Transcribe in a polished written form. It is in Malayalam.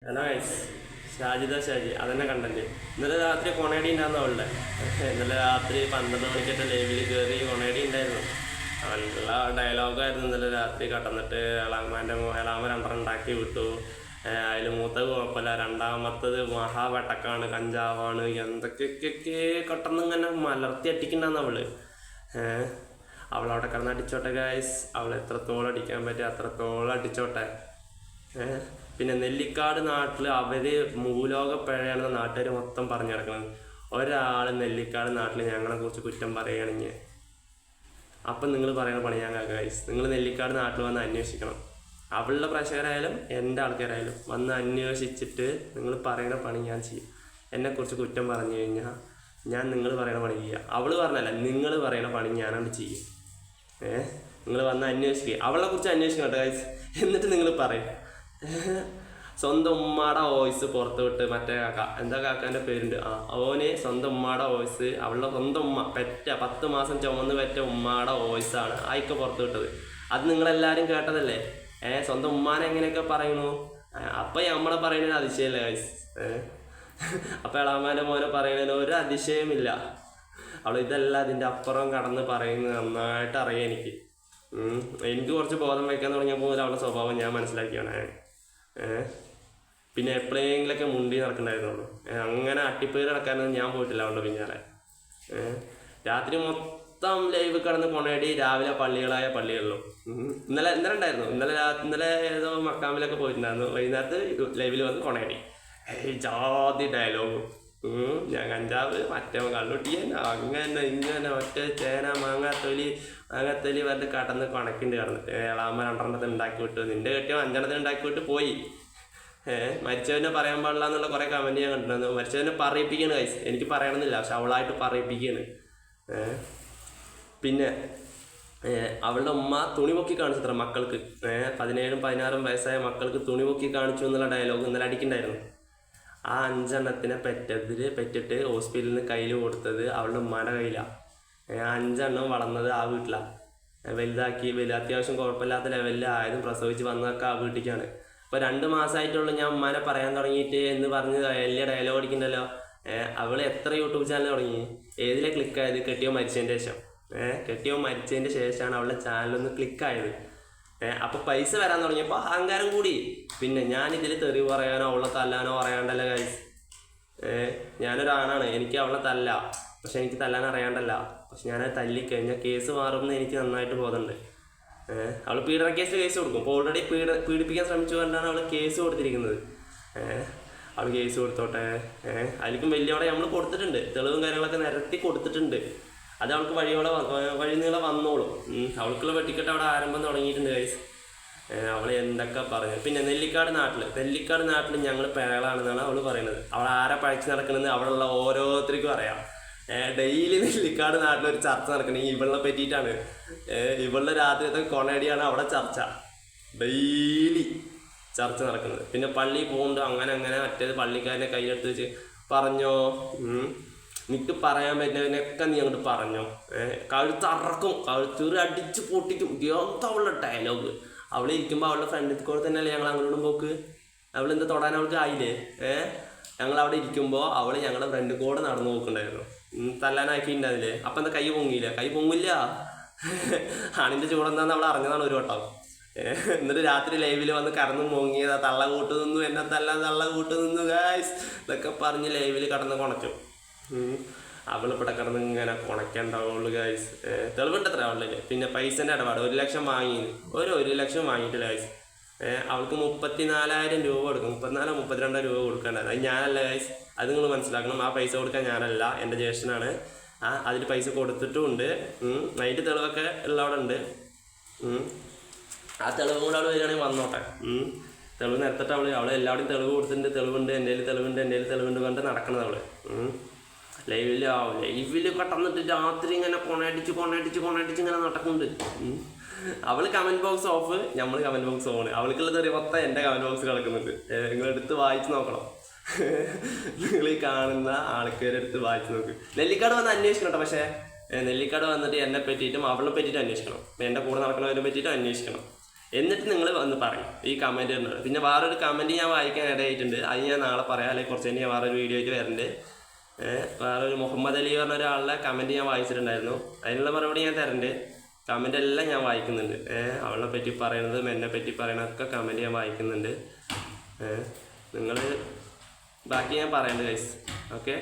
ഹലോ ഗൈസ്, ഷാജി അതെന്നെ കണ്ടന്റ്. ഇന്നലെ രാത്രി കൊണേഡി ഉണ്ടായിരുന്നു അവളുടെ. ഇന്നലെ രാത്രി 12 മണിക്കത്തെ ലൈവിൽ കയറി കൊണേഡി ഉണ്ടായിരുന്നു. നല്ല ഡയലോഗായിരുന്നു ഇന്നലെ രാത്രി. കടന്നിട്ട് എളാമ രണ്ടെണ്ണം ഉണ്ടാക്കി വിട്ടു. അതിൽ മൂത്തത് കുഴപ്പമില്ല, രണ്ടാമത്തത് മഹാവട്ടക്കാണ്, കഞ്ചാവാണ്, എന്തൊക്കെ കട്ടന്ന് ഇങ്ങനെ മലർത്തി അടിക്കണ്ടെന്ന് അവള്. അവളവിടെ കിടന്ന് അടിച്ചോട്ടെ ഗൈസ്, അവൾ എത്രത്തോളം അടിക്കാൻ പറ്റുക അത്രത്തോളം അടിച്ചോട്ടെ. പിന്നെ നെല്ലിക്കാട് നാട്ടിൽ അവർ ഭൂലോക പിഴയാണെന്ന് നാട്ടുകാർ മൊത്തം പറഞ്ഞു കിടക്കുന്നത്. ഒരാൾ നെല്ലിക്കാട് നാട്ടിൽ ഞങ്ങളെ കുറിച്ച് കുറ്റം പറയുകയാണെങ്കിൽ അപ്പം നിങ്ങൾ പറയുന്ന പണി ഞാൻ കേൾക്കാം ഗൈസ്. നിങ്ങൾ നെല്ലിക്കാട് നാട്ടിൽ വന്ന് അന്വേഷിക്കണം. അവളുടെ പ്രേക്ഷകരായാലും എൻ്റെ ആൾക്കാരായാലും വന്ന് അന്വേഷിച്ചിട്ട് നിങ്ങൾ പറയുന്ന പണി ഞാൻ ചെയ്യും. എന്നെക്കുറിച്ച് കുറ്റം പറഞ്ഞു കഴിഞ്ഞാൽ ഞാൻ നിങ്ങൾ പറയുന്ന പണി ചെയ്യുക. അവൾ പറഞ്ഞല്ല, നിങ്ങൾ പറയുന്ന പണി ഞാനത് ചെയ്യും. നിങ്ങൾ വന്ന് അന്വേഷിക്കുക, അവളെ കുറിച്ച് അന്വേഷിക്കണം കേട്ടോ ഗൈസ്. എന്നിട്ട് നിങ്ങൾ പറയും. സ്വന്തം ഉമ്മാടെ വോയിസ് പുറത്ത് വിട്ട് മറ്റേ എന്താ കാക്കാൻ്റെ പേരുണ്ട്, ഓന് സ്വന്തം ഉമ്മാടെ വോയിസ്, അവളുടെ സ്വന്തം ഉമ്മ 10 മാസം ചുമന്ന് പെറ്റ ഉമ്മാടെ വോയിസാണ് ആയിക്ക് പുറത്ത് വിട്ടത്. അത് നിങ്ങളെല്ലാവരും കേട്ടതല്ലേ. സ്വന്തം ഉമ്മാനെ എങ്ങനെയൊക്കെ പറയണു. അപ്പം നമ്മളെ പറയുന്നതിന് അതിശയമല്ലേ ഗൈസ്. അപ്പം എളാമാൻ്റെ മോനെ പറയുന്നതിന് ഒരു അതിശയമില്ല. അവൾ ഇതല്ല അതിൻ്റെ അപ്പുറം കടന്ന് പറയുന്നത് നന്നായിട്ട് അറിയാം എനിക്ക്. എനിക്ക് കുറച്ച് ബോധം വയ്ക്കാൻ തുടങ്ങിയപ്പോൾ അവളുടെ സ്വഭാവം ഞാൻ മനസ്സിലാക്കിയാണ്. പിന്നെ എപ്പോഴെങ്കിലൊക്കെ മുണ്ടി നടക്കണ്ടായിരുന്നുള്ളൂ. അങ്ങനെ അട്ടിപ്പേര് നടക്കാനൊന്നും ഞാൻ പോയിട്ടില്ല അവളുടെ പിന്നാലെ. രാത്രി മൊത്തം ലൈവ് കിടന്ന് കൊണേടി, രാവിലെ പള്ളികളിലും. ഇന്നലെ ഉണ്ടായിരുന്നു. ഇന്നലെ ഏതോ മക്കാമിലൊക്കെ പോയിട്ടുണ്ടായിരുന്നു. വൈകുന്നേരത്ത് ലൈവിൽ വന്ന് കൊണേടി ജാതി ഡയലോഗും. ഞാൻ കഞ്ചാവ്, മറ്റേ കള്ളുട്ടിയൻ, അങ്ങനെ ഇങ്ങനെ ഒറ്റ ചേന മാങ്ങാത്തൊലി വന്ന് കടന്ന് കണക്കിണ്ട് കിടന്നിട്ട് എളാമ 2 ഉണ്ടാക്കി വിട്ടു. നിന്റെ കെട്ടിയോ 5 ഉണ്ടാക്കി വിട്ട് പോയി. മരിച്ചവനെ പറയാൻ പാടില്ല എന്നുള്ള കുറേ കമൻറ്റ് ഞാൻ കണ്ടിട്ടുണ്ടായിരുന്നു. മരിച്ചവനെ പറയിപ്പിക്കുകയാണ് ഗൈസ്. എനിക്ക് പറയണമെന്നില്ല, പക്ഷെ അവളായിട്ട് പറയിപ്പിക്കുകയാണ്. പിന്നെ അവളുടെ ഉമ്മ തുണി പൊക്കി കാണിച്ചത്ര മക്കൾക്ക്, 17 16 വയസ്സായ മക്കൾക്ക് തുണി പൊക്കി കാണിച്ചു എന്നുള്ള ഡയലോഗ് ഇന്നലെ അടിക്കുന്നുണ്ടായിരുന്നു. ആ 5 പെറ്റിട്ട് ഹോസ്പിറ്റലിൽ നിന്ന് കയ്യിൽ കൊടുത്തത് അവളുടെ ഉമ്മാൻ്റെ കയ്യിലാണ്. 5 വളർന്നത് ആ വീട്ടിലാണ്. വലുതാക്കി അത്യാവശ്യം കുഴപ്പമില്ലാത്ത ലെവലിൽ ആയതും പ്രസവിച്ച് വന്നതൊക്കെ ആ വീട്ടിലേക്കാണ്. ഇപ്പോൾ 2 മാസമായിട്ടുള്ളൂ ഞാൻ ഉമ്മാനെ പറയാൻ തുടങ്ങിയിട്ട് എന്ന് പറഞ്ഞ് വലിയ ഡയലോഗ് അടിക്കണ്ടല്ലോ. അവൾ എത്ര യൂട്യൂബ് ചാനൽ തുടങ്ങി, ഏതിലെ ക്ലിക്കായത്? കെട്ടിയോ മരിച്ചതിൻ്റെ ശേഷമാണ് അവളുടെ ചാനലൊന്ന് ക്ലിക്കായത്. അപ്പോൾ പൈസ വരാൻ തുടങ്ങിയപ്പോൾ അഹങ്കാരം കൂടി. പിന്നെ ഞാനിതിൽ തെറി പറയാനോ അവളെ തല്ലാനോ പറയാണ്ടല്ല ഗൈസ്. ഞാനൊരാണാണ്, എനിക്ക് അവളെ തല്ലാം, പക്ഷെ എനിക്ക് തല്ലാൻ അറിയാണ്ടല്ല. പക്ഷെ ഞാനത് തല്ലിക്കഴിഞ്ഞാൽ കേസ് മാറുമെന്ന് എനിക്ക് നന്നായിട്ട് ബോധമുണ്ട്. അവൾ പീഡന കേസ് കൊടുക്കും. ഇപ്പോൾ ഓൾറെഡി പീഡിപ്പിക്കാൻ ശ്രമിച്ചു കൊണ്ടാണ് അവൾ കേസ് കൊടുത്തിരിക്കുന്നത്. അവൾ കേസ് കൊടുത്തോട്ടെ. അതിലേക്കും വലിയവിടെ നമ്മൾ കൊടുത്തിട്ടുണ്ട്, തെളിവും കാര്യങ്ങളൊക്കെ നിരത്തി കൊടുത്തിട്ടുണ്ട്. അത് അവൾക്ക് വഴി നീളെ വന്നോളും. അവൾക്കുള്ള വെട്ടിക്കെട്ട് അവിടെ ആരംഭം തുടങ്ങിയിട്ടുണ്ട് ഗൈസ്. അവൾ എന്തൊക്കെ പറഞ്ഞു. പിന്നെ നെല്ലിക്കാട് നാട്ടിൽ ഞങ്ങൾ പേളാണെന്നാണ് അവൾ പറയുന്നത്. അവൾ ആരെ പഴിച്ച് നടക്കണമെന്ന് അവിടെയുള്ള ഓരോരുത്തർക്കും അറിയാം. ഡെയിലി നെല്ലിക്കാട് നാട്ടിലൊരു ചർച്ച നടക്കണമെങ്കിൽ ഇവളെ പറ്റിയിട്ടാണ്. ഇവളുടെ രാത്രിയത്തെ കൊണേടിയാണ് അവിടെ ചർച്ച, ഡെയിലി ചർച്ച നടക്കുന്നത്. പിന്നെ പള്ളി പോകുന്നുണ്ട്, അങ്ങനെ മറ്റേത് പള്ളിക്കാരനെ കയ്യിലെടുത്ത് വെച്ച് പറഞ്ഞോ, നിനക്ക് പറയാൻ പറ്റുന്നതിനൊക്കെ നീ അങ്ങോട്ട് പറഞ്ഞോ. കഴുത്തറക്കും, കഴുത്തൂറി അടിച്ച് പൊട്ടിക്കും. അവളുടെ ഡയലോഗ്. അവളിരിക്കുമ്പോൾ അവളുടെ ഫ്രണ്ടിൽ കൂടെ തന്നെയല്ലേ ഞങ്ങൾ അങ്ങോട്ടും പോക്ക്. അവളെന്താ തൊടാൻ അവൾക്ക് ആയില്ലേ. ഞങ്ങളവിടെ ഇരിക്കുമ്പോൾ അവൾ ഞങ്ങളുടെ ഫ്രണ്ടിൽ കൂടെ നടന്നു പോക്കുണ്ടായിരുന്നു. തല്ലാനാക്കിയിട്ടുണ്ടാവില്ലേ. അപ്പം എന്താ കൈ പൊങ്ങില്ല. ആണിൻ്റെ ചൂടെന്താന്ന് അവൾ അറിഞ്ഞതാണ് ഒരു വട്ടം. എന്നിട്ട് രാത്രി ലൈവിൽ വന്ന് കടന്നു പൊങ്ങിയതാ. തള്ള കൂട്ട് നിന്നു, എന്നെ തള്ള കൂട്ട് നിന്നു ഗൈസ് ഇതൊക്കെ പറഞ്ഞ് ലൈവിൽ കടന്ന് കുണച്ചു. അവളിവിടെ കിടന്ന് ഇങ്ങനെ കുണയ്ക്കണ്ടാവുള്ളൂ ഗൈസ്. തെളിവുണ്ടത്ര അവളില്ലേ. പിന്നെ പൈസൻ്റെ ഇടപാട് 1 ലക്ഷം വാങ്ങി, 1 ലക്ഷം വാങ്ങിയിട്ടില്ല ഗൈസ്. അവൾക്ക് 34,000 രൂപ കൊടുക്കും. 32 രൂപ കൊടുക്കേണ്ടത്. അത് ഞാനല്ല ഗൈസ്, അത് നിങ്ങൾ മനസ്സിലാക്കണം. ആ പൈസ കൊടുക്കാൻ ഞാനല്ല, എൻ്റെ ജ്യേഷ്ഠനാണ്. അതിൽ പൈസ കൊടുത്തിട്ടുമുണ്ട്. അതിൻ്റെ തെളിവൊക്കെ ഉള്ളവിടെ ഉണ്ട്. ആ തെളിവും കൂടെ അവൾ വരികയാണെങ്കിൽ വന്നോട്ടെ. തെളിവ് നിരത്തിട്ട് അവൾ എല്ലാവരുടെയും തെളിവ് കൊടുത്തിട്ടുണ്ട്. തെളിവുണ്ട്, എൻ്റെ തെളിവുണ്ട് കൊണ്ട് നടക്കുന്നത് അവൾ. ലൈവിൽ കടന്നിട്ട് രാത്രി ഇങ്ങനെ കൊണയടിച്ച് ഇങ്ങനെ നടക്കുന്നുണ്ട്. അവൾ കമൻറ്റ് ബോക്സ് ഓഫ്, നമ്മൾ കമൻറ്റ് ബോക്സ് ഓൺ. അവൾക്കുള്ളത് ഒരു മൊത്തം എൻ്റെ കമൻറ്റ് ബോക്സ് കിടക്കുന്നുണ്ട്. നിങ്ങളെടുത്ത് വായിച്ച് നോക്കണം. നിങ്ങൾ ഈ കാണുന്ന ആൾക്കാരെടുത്ത് വായിച്ച് നോക്ക്. നെല്ലിക്കാട് വന്ന് അന്വേഷിക്കണം കേട്ടോ. പക്ഷേ നെല്ലിക്കാട് വന്നിട്ട് എന്നെ പറ്റിയിട്ടും അവളെ പറ്റിയിട്ടും അന്വേഷിക്കണം. എൻ്റെ കൂടെ നടക്കുന്നവരെ പറ്റിയിട്ടും അന്വേഷിക്കണം. എന്നിട്ട് നിങ്ങൾ വന്ന് പറയും ഈ കമൻറ്റ് ഇടുന്നത്. പിന്നെ വേറൊരു കമൻറ്റ് ഞാൻ വായിക്കാൻ ഇടയായിട്ടുണ്ട്, അത് ഞാൻ നാളെ പറയാം, അല്ലെങ്കിൽ കുറച്ച് കഴിഞ്ഞ് ഞാൻ വേറൊരു വീഡിയോ ആയിട്ട് വരുന്നുണ്ട്. വേറൊരു മുഹമ്മദ് അലി പറഞ്ഞ ഒരാളുടെ കമൻറ്റ് ഞാൻ വായിച്ചിട്ടുണ്ടായിരുന്നു, അതിനുള്ള മറുപടി ഞാൻ തരുന്നുണ്ട്. കമൻ്റ് എല്ലാം ഞാൻ വായിക്കുന്നുണ്ട്. അവളെ പറ്റി പറയണതും എന്നെ പറ്റി പറയണതൊക്കെ കമൻറ്റ് ഞാൻ വായിക്കുന്നുണ്ട്. നിങ്ങൾ ബാക്കി ഞാൻ പറയുന്നുണ്ട് ഗൈസ്. ഓക്കെ.